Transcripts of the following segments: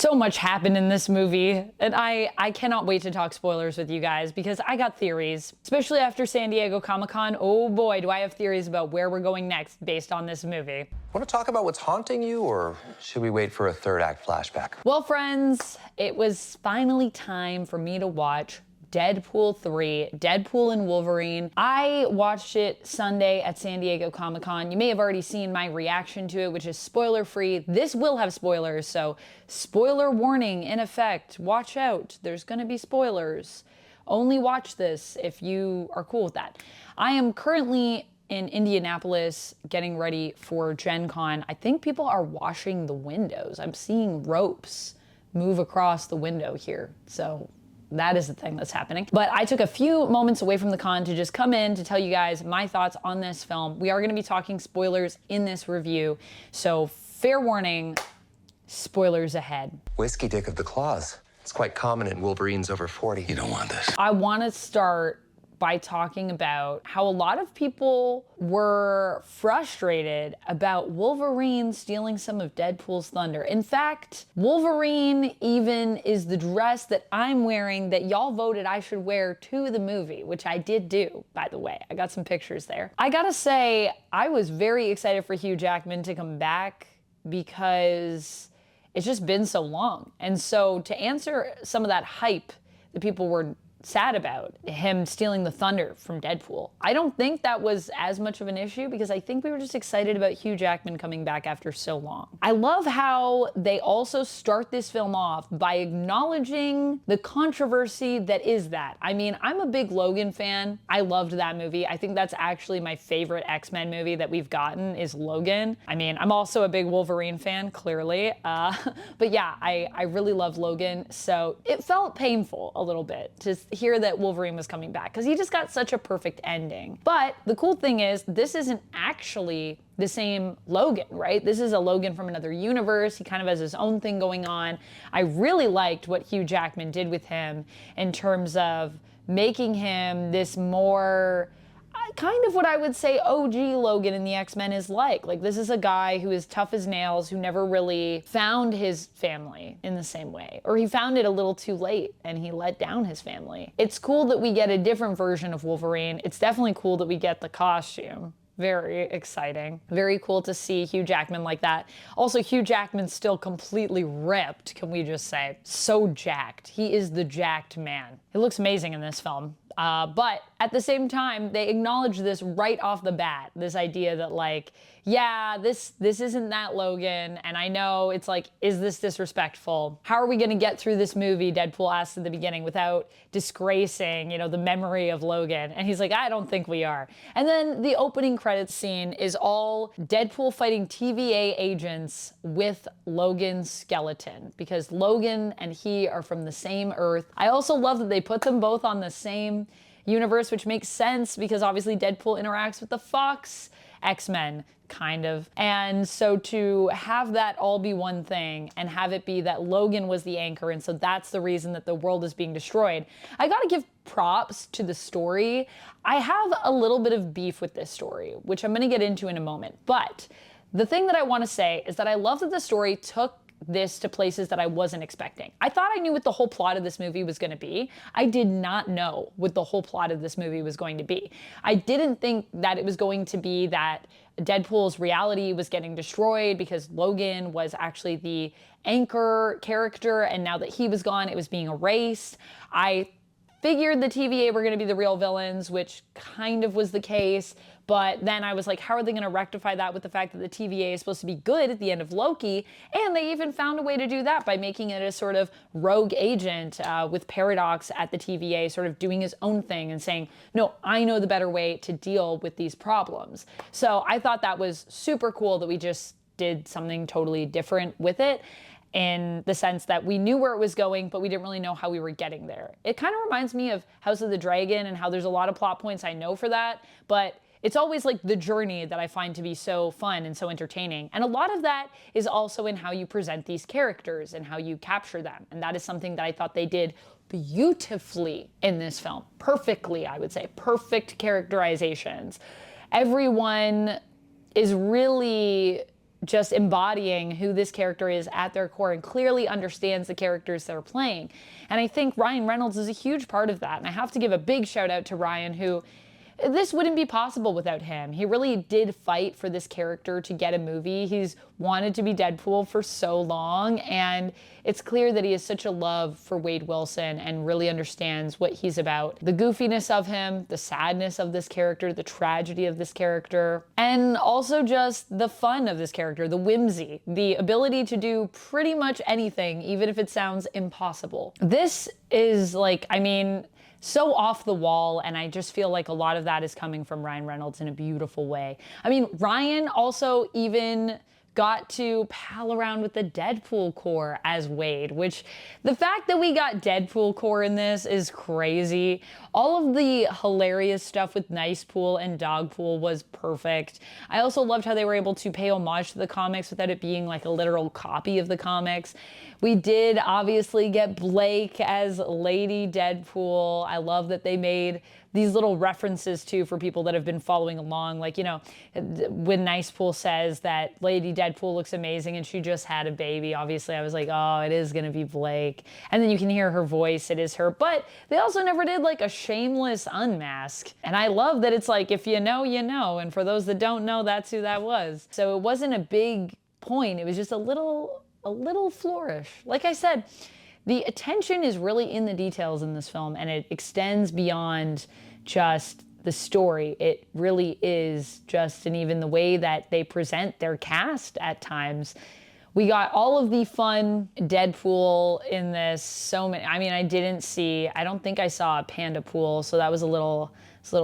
So much happened in this movie, and I cannot wait to talk spoilers with you guys because I got theories, especially after San Diego Comic-Con. Oh boy, do I have theories about where we're going next based on this movie. Want to talk about what's haunting you, or should we wait for a third act flashback? Well, friends, it was finally time for me to watch Deadpool 3, Deadpool and Wolverine. I watched it Sunday at San Diego Comic-Con. You may have already seen my reaction to it, which is spoiler-free. This will have spoilers, so spoiler warning in effect. Watch out, there's gonna be spoilers. Only watch this if you are cool with that. I am currently in Indianapolis getting ready for Gen Con. I think people are washing the windows. I'm seeing ropes move across the window here, so that is the thing that's happening. But I took a few moments away from the con to just come in to tell you guys my thoughts on this film. We are gonna be talking spoilers in this review, so fair warning, spoilers ahead. Whiskey dick of the claws. It's quite common in Wolverines over 40. You don't want this. I wanna start by talking about how a lot of people were frustrated about Wolverine stealing some of Deadpool's thunder. In fact, Wolverine even is the dress that I'm wearing that y'all voted I should wear to the movie, which I did do, by the way. I got some pictures there. I gotta say, I was very excited for Hugh Jackman to come back because it's just been so long. And so to answer some of that hype that people were sad about, him stealing the thunder from Deadpool, I don't think that was as much of an issue because I think we were just excited about Hugh Jackman coming back after so long. I love how they also start this film off by acknowledging the controversy that is that. I mean, I'm a big Logan fan. I loved that movie. I think that's actually my favorite X-Men movie that we've gotten is Logan. I mean, I'm also a big Wolverine fan, clearly. But yeah, I really love Logan. So it felt painful a little bit to hear that Wolverine was coming back because he just got such a perfect ending. But the cool thing is this isn't actually the same Logan, right? This is a Logan from another universe. He kind of has his own thing going on. I really liked what Hugh Jackman did with him in terms of making him this more kind of what I would say OG Logan in the X-Men is like. Like, this is a guy who is tough as nails, who never really found his family in the same way. Or he found it a little too late and he let down his family. It's cool that we get a different version of Wolverine. It's definitely cool that we get the costume. Very exciting. Very cool to see Hugh Jackman like that. Also, Hugh Jackman's still completely ripped, can we just say. So jacked. He is the jacked man. He looks amazing in this film. But at the same time, they acknowledge this right off the bat, this idea that like, yeah, this isn't that Logan, and I know it's like, is this disrespectful? How are we gonna get through this movie, Deadpool asks at the beginning, without disgracing, you know, the memory of Logan? And he's like, I don't think we are. And then the opening credits scene is all Deadpool fighting TVA agents with Logan's skeleton, because Logan and he are from the same Earth. I also love that they put them both on the same universe, which makes sense because obviously Deadpool interacts with the Fox X-Men, kind of. And so to have that all be one thing and have it be that Logan was the anchor, and so that's the reason that the world is being destroyed. I gotta give props to the story. I have a little bit of beef with this story, which I'm gonna get into in a moment. But the thing that I wanna say is that I love that the story took this to places that I wasn't expecting. I thought I knew what the whole plot of this movie was going to be. I did not know what the whole plot of this movie was going to be. I didn't think that it was going to be that Deadpool's reality was getting destroyed because Logan was actually the anchor character, and now that he was gone, it was being erased. I figured the TVA were going to be the real villains, which kind of was the case. But then I was like, how are they going to rectify that with the fact that the TVA is supposed to be good at the end of Loki? And they even found a way to do that by making it a sort of rogue agent with Paradox at the TVA sort of doing his own thing and saying, no, I know the better way to deal with these problems. So I thought that was super cool that we just did something totally different with it, in the sense that we knew where it was going, but we didn't really know how we were getting there. It kind of reminds me of House of the Dragon and how there's a lot of plot points I know for that, but it's always like the journey that I find to be so fun and so entertaining. And a lot of that is also in how you present these characters and how you capture them. And that is something that I thought they did beautifully in this film. Perfectly, I would say. Perfect characterizations. Everyone is really just embodying who this character is at their core and clearly understands the characters they're playing. And I think Ryan Reynolds is a huge part of that. And I have to give a big shout out to Ryan, who this wouldn't be possible without him. He really did fight for this character to get a movie. He's wanted to be Deadpool for so long, and it's clear that he has such a love for Wade Wilson and really understands what he's about. The goofiness of him, the sadness of this character, the tragedy of this character, and also just the fun of this character, the whimsy, the ability to do pretty much anything, even if it sounds impossible. This is like, I mean, so off the wall, and I just feel like a lot of that is coming from Ryan Reynolds in a beautiful way. I mean, Ryan also even got to pal around with the Deadpool Corps as Wade, which the fact that we got Deadpool Corps in this is crazy. All of the hilarious stuff with Nice Pool and Dogpool was perfect. I also loved how they were able to pay homage to the comics without it being like a literal copy of the comics. We did obviously get Blake as Lady Deadpool. I love that they made these little references too for people that have been following along. Like, you know, when Nice Pool says that Lady Deadpool looks amazing and she just had a baby, obviously I was like, oh, it is gonna be Blake. And then you can hear her voice, it is her. But they also never did like a shameless unmask. And I love that it's like, if you know, you know. And for those that don't know, that's who that was. So it wasn't a big point. It was just a little flourish. Like I said, the attention is really in the details in this film, and it extends beyond just the story. It really is just, and even the way that they present their cast at times. We got all of the fun Deadpool in this. So many, I mean, I don't think I saw a panda pool, so that was a little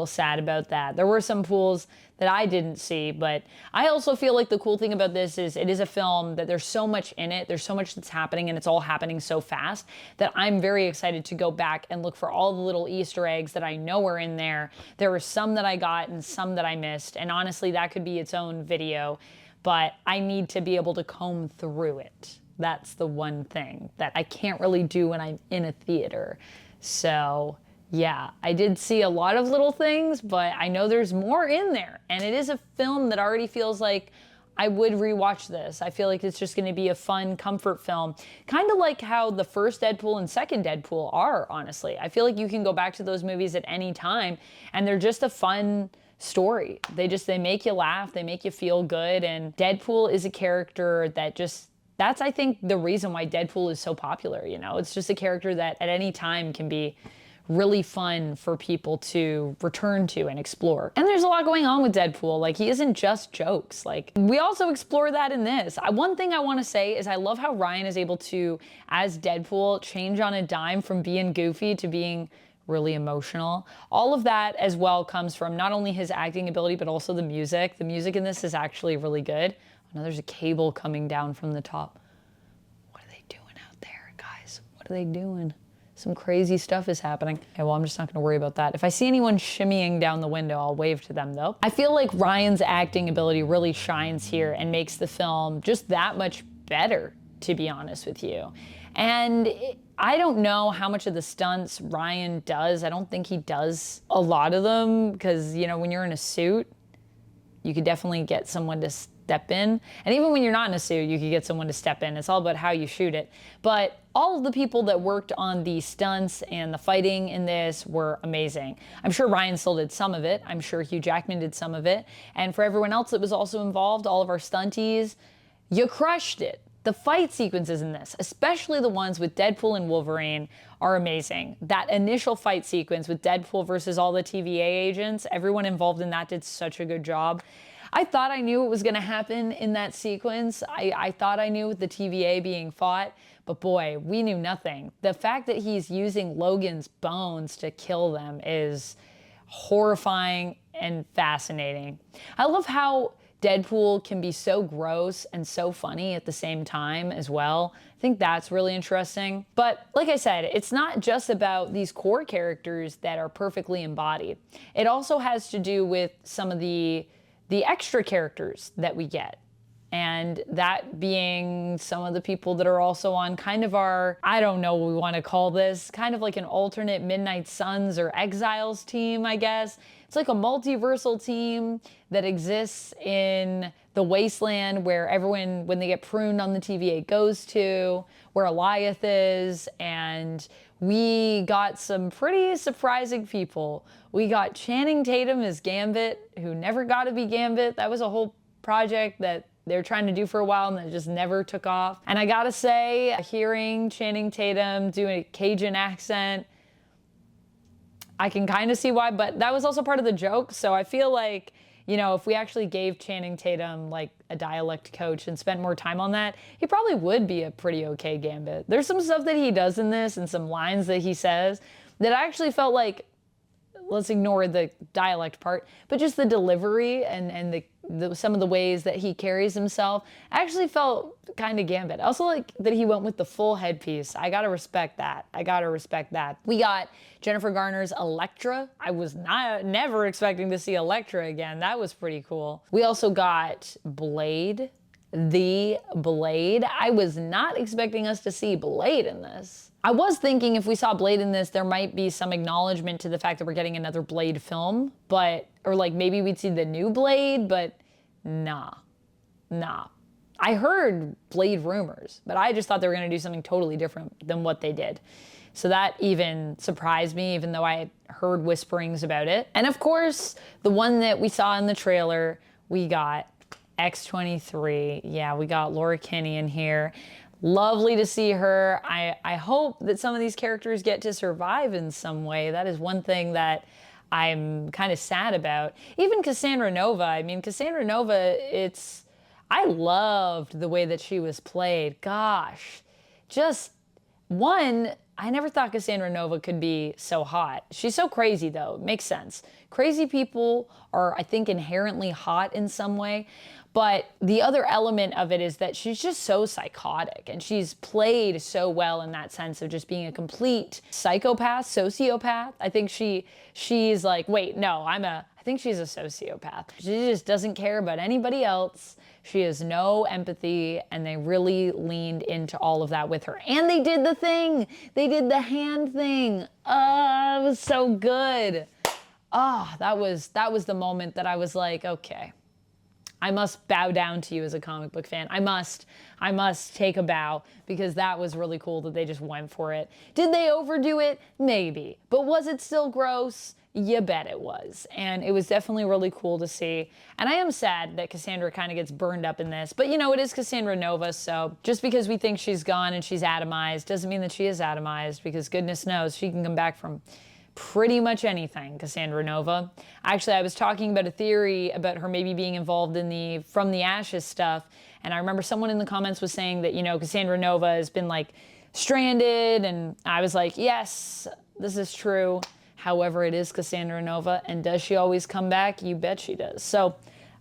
sad about that. There were some pools that I didn't see, but I also feel like the cool thing about this is it is a film that there's so much in it, there's so much that's happening, and it's all happening so fast that I'm very excited to go back and look for all the little Easter eggs that I know are in there. There were some that I got and some that I missed, and honestly, that could be its own video, but I need to be able to comb through it. That's the one thing that I can't really do when I'm in a theater. So yeah, I did see a lot of little things, but I know there's more in there. And it is a film that already feels like I would rewatch this. I feel like it's just going to be a fun comfort film. Kind of like how the first Deadpool and second Deadpool are, honestly. I feel like you can go back to those movies at any time, and they're just a fun story. They make you laugh, they make you feel good, and Deadpool is a character that that's, I think, the reason why Deadpool is so popular, you know? It's just a character that at any time can be really fun for people to return to and explore. And there's a lot going on with Deadpool. Like, he isn't just jokes. Like, we also explore that in this. One thing I want to say is I love how Ryan is able to, as Deadpool, change on a dime from being goofy to being really emotional. All of that as well comes from not only his acting ability, but also the music. The music in this is actually really good. Oh, no, there's a cable coming down from the top. What are they doing out there, guys? What are they doing? Some crazy stuff is happening. Okay, well, I'm just not gonna worry about that. If I see anyone shimmying down the window, I'll wave to them though. I feel like Ryan's acting ability really shines here and makes the film just that much better, to be honest with you. And I don't know how much of the stunts Ryan does. I don't think he does a lot of them, because, you know, when you're in a suit, you could definitely get someone to step in. And even when you're not in a suit, you could get someone to step in. It's all about how you shoot it. But all of the people that worked on the stunts and the fighting in this were amazing. I'm sure Ryan still did some of it. I'm sure Hugh Jackman did some of it. And for everyone else that was also involved, all of our stunties, you crushed it. The fight sequences in this, especially the ones with Deadpool and Wolverine, are amazing. That initial fight sequence with Deadpool versus all the TVA agents, everyone involved in that did such a good job. I thought I knew what was gonna happen in that sequence. I thought I knew with the TVA being fought, but boy, we knew nothing. The fact that he's using Logan's bones to kill them is horrifying and fascinating. I love how Deadpool can be so gross and so funny at the same time as well. I think that's really interesting. But like I said, it's not just about these core characters that are perfectly embodied. It also has to do with some of the extra characters that we get. And that being some of the people that are also on kind of our, I don't know what we want to call this, kind of like an alternate Midnight Suns or Exiles team, I guess. It's like a multiversal team that exists in the wasteland where everyone, when they get pruned on the TVA, goes to, where Eliath is, and we got some pretty surprising people. We got Channing Tatum as Gambit, who never got to be Gambit. That was a whole project that they were trying to do for a while and that just never took off. And I gotta say, hearing Channing Tatum do a Cajun accent, I can kind of see why, but that was also part of the joke. So I feel like, you know, if we actually gave Channing Tatum like a dialect coach and spent more time on that, he probably would be a pretty okay Gambit. There's some stuff that he does in this and some lines that he says that I actually felt like, let's ignore the dialect part, but just the delivery and some of the ways that he carries himself, I actually felt kind of Gambit. I also like that he went with the full headpiece. I gotta respect that. We got Jennifer Garner's Elektra. I was never expecting to see Elektra again. That was pretty cool. We also got Blade. The Blade. I was not expecting us to see Blade in this. I was thinking if we saw Blade in this, there might be some acknowledgement to the fact that we're getting another Blade film, or like maybe we'd see the new Blade, but nah. I heard Blade rumors, but I just thought they were gonna do something totally different than what they did. So that even surprised me, even though I had heard whisperings about it. And of course, the one that we saw in the trailer, we got X-23. Yeah, we got Laura Kinney in here. Lovely to see her. I hope that some of these characters get to survive in some way. That is one thing that I'm kind of sad about. Even Cassandra Nova. I mean, Cassandra Nova, I loved the way that she was played. Gosh, just one, I never thought Cassandra Nova could be so hot. She's so crazy though, it makes sense. Crazy people are, I think, inherently hot in some way. But the other element of it is that she's just so psychotic, and she's played so well in that sense of just being a complete psychopath, sociopath. I think she's like, wait, no, I think she's a sociopath. She just doesn't care about anybody else. She has no empathy, and they really leaned into all of that with her. And they did the thing. They did the hand thing. Oh, it was so good. Oh, that was the moment that I was like, okay, I must bow down to you as a comic book fan. I must take a bow, because that was really cool that they just went for it. Did they overdo it? Maybe. But was it still gross? You bet it was. And it was definitely really cool to see. And I am sad that Cassandra kind of gets burned up in this. But you know, it is Cassandra Nova, so just because we think she's gone and she's atomized doesn't mean that she is atomized, because goodness knows she can come back from pretty much anything, Cassandra Nova. Actually, I was talking about a theory about her maybe being involved in the From the Ashes stuff, and I remember someone in the comments was saying that, you know, Cassandra Nova has been like stranded, and I was like, yes, this is true. However, it is Cassandra Nova, and does she always come back? You bet she does. So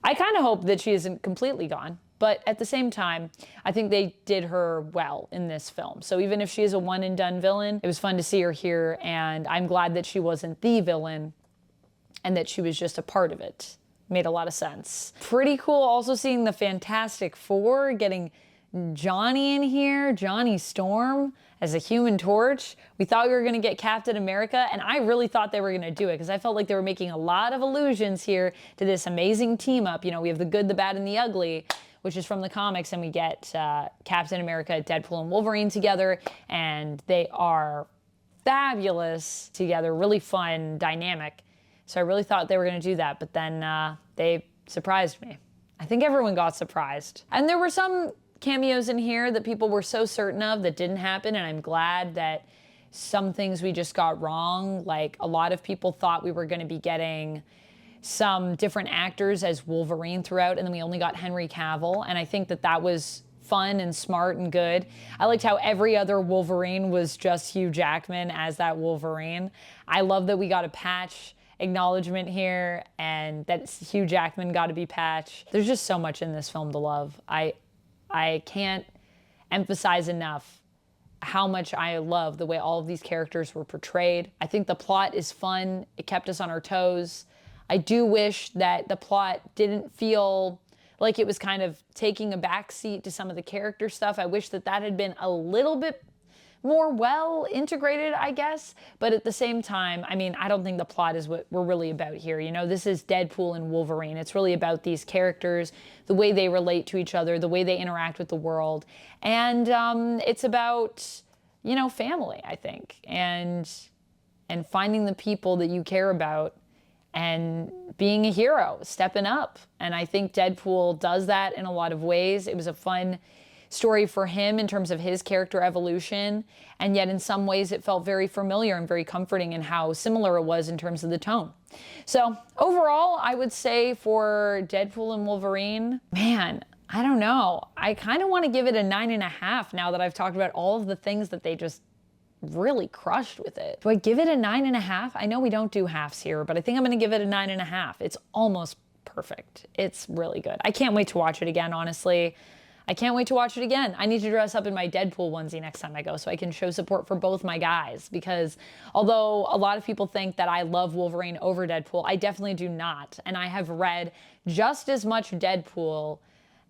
I kind of hope that she isn't completely gone. But at the same time, I think they did her well in this film. So even if she is a one and done villain, it was fun to see her here, and I'm glad that she wasn't the villain and that she was just a part of it. Made a lot of sense. Pretty cool also seeing the Fantastic Four, getting Johnny in here, Johnny Storm as a Human Torch. We thought we were gonna get Captain America, and I really thought they were gonna do it, because I felt like they were making a lot of allusions here to this amazing team up. You know, we have the good, the bad, and the ugly, which is from the comics, and we get Captain America, Deadpool, and Wolverine together, and they are fabulous together, really fun, dynamic. So I really thought they were gonna do that, but then they surprised me. I think everyone got surprised. And there were some cameos in here that people were so certain of that didn't happen, and I'm glad that some things we just got wrong. Like, a lot of people thought we were gonna be getting some different actors as Wolverine throughout, and then we only got Henry Cavill, and I think that that was fun and smart and good. I liked how every other Wolverine was just Hugh Jackman as that Wolverine. I love that we got a Patch acknowledgement here, and that Hugh Jackman got to be Patch. There's just so much in this film to love. I can't emphasize enough how much I love the way all of these characters were portrayed. I think the plot is fun. It kept us on our toes. I do wish that the plot didn't feel like it was kind of taking a backseat to some of the character stuff. I wish that that had been a little bit more well integrated, I guess. But at the same time, I mean, I don't think the plot is what we're really about here. You know, this is Deadpool and Wolverine. It's really about these characters, the way they relate to each other, the way they interact with the world. And it's about, you know, family, I think, and finding the people that you care about and being a hero, stepping up. And I think Deadpool does that in a lot of ways. It was a fun story for him in terms of his character evolution, and yet in some ways it felt very familiar and very comforting in how similar it was in terms of the tone. So overall, I would say for Deadpool and Wolverine, man, I don't know. I kind of want to give it a 9.5 now that I've talked about all of the things that they just really crushed with it. Do I give it a 9.5? I know we don't do halves here, but I think I'm going to give it a 9.5. It's almost perfect. It's really good. I can't wait to watch it again, honestly. I can't wait to watch it again. I need to dress up in my Deadpool onesie next time I go so I can show support for both my guys, because although a lot of people think that I love Wolverine over Deadpool, I definitely do not. And I have read just as much Deadpool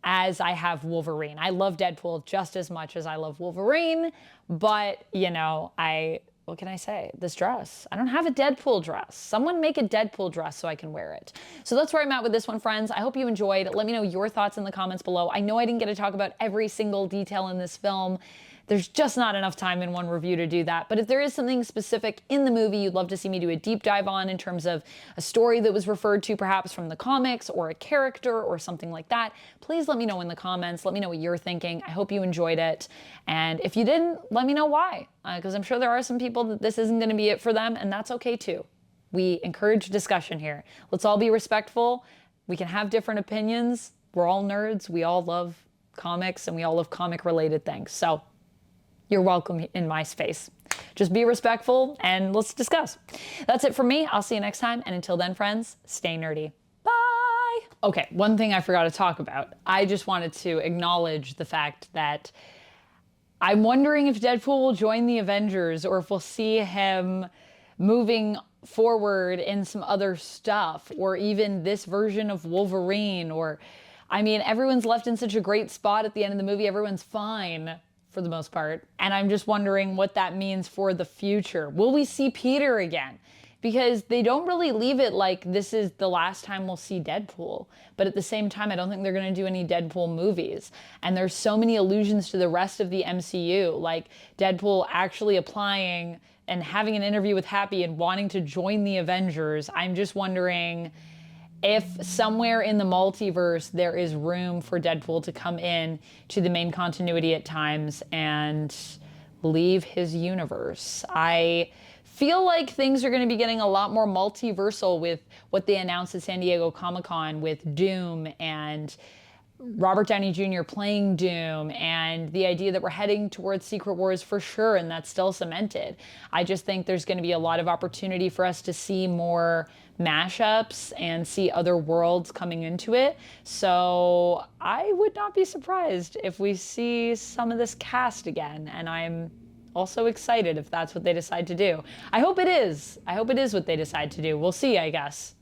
as I have Wolverine. I love Deadpool just as much as I love Wolverine, but, you know, what can I say? This dress. I don't have a Deadpool dress. Someone make a Deadpool dress so I can wear it. So that's where I'm at with this one, friends. I hope you enjoyed. Let me know your thoughts in the comments below. I know I didn't get to talk about every single detail in this film. There's just not enough time in one review to do that. But if there is something specific in the movie you'd love to see me do a deep dive on in terms of a story that was referred to perhaps from the comics or a character or something like that, please let me know in the comments. Let me know what you're thinking. I hope you enjoyed it. And if you didn't, let me know why. Because I'm sure there are some people that this isn't going to be it for them, and that's okay too. We encourage discussion here. Let's all be respectful. We can have different opinions. We're all nerds. We all love comics, and we all love comic-related things. So you're welcome in my space. Just be respectful and let's discuss. That's it for me. I'll see you next time. And until then, friends, stay nerdy. Bye. Okay, one thing I forgot to talk about. I just wanted to acknowledge the fact that I'm wondering if Deadpool will join the Avengers or if we'll see him moving forward in some other stuff, or even this version of Wolverine. Or, I mean, everyone's left in such a great spot at the end of the movie. Everyone's fine for the most part. And I'm just wondering what that means for the future. Will we see Peter again? Because they don't really leave it like this is the last time we'll see Deadpool. But at the same time, I don't think they're going to do any Deadpool movies. And there's so many allusions to the rest of the MCU, like Deadpool actually applying and having an interview with Happy and wanting to join the Avengers. I'm just wondering if somewhere in the multiverse there is room for Deadpool to come in to the main continuity at times and leave his universe. I feel like things are going to be getting a lot more multiversal with what they announced at San Diego Comic-Con with Doom and Robert Downey Jr. playing Doom, and the idea that we're heading towards Secret Wars for sure, and that's still cemented. I just think there's going to be a lot of opportunity for us to see more mashups and see other worlds coming into it. So I would not be surprised if we see some of this cast again, and I'm also excited if that's what they decide to do. I hope it is. I hope it is what they decide to do. We'll see, I guess.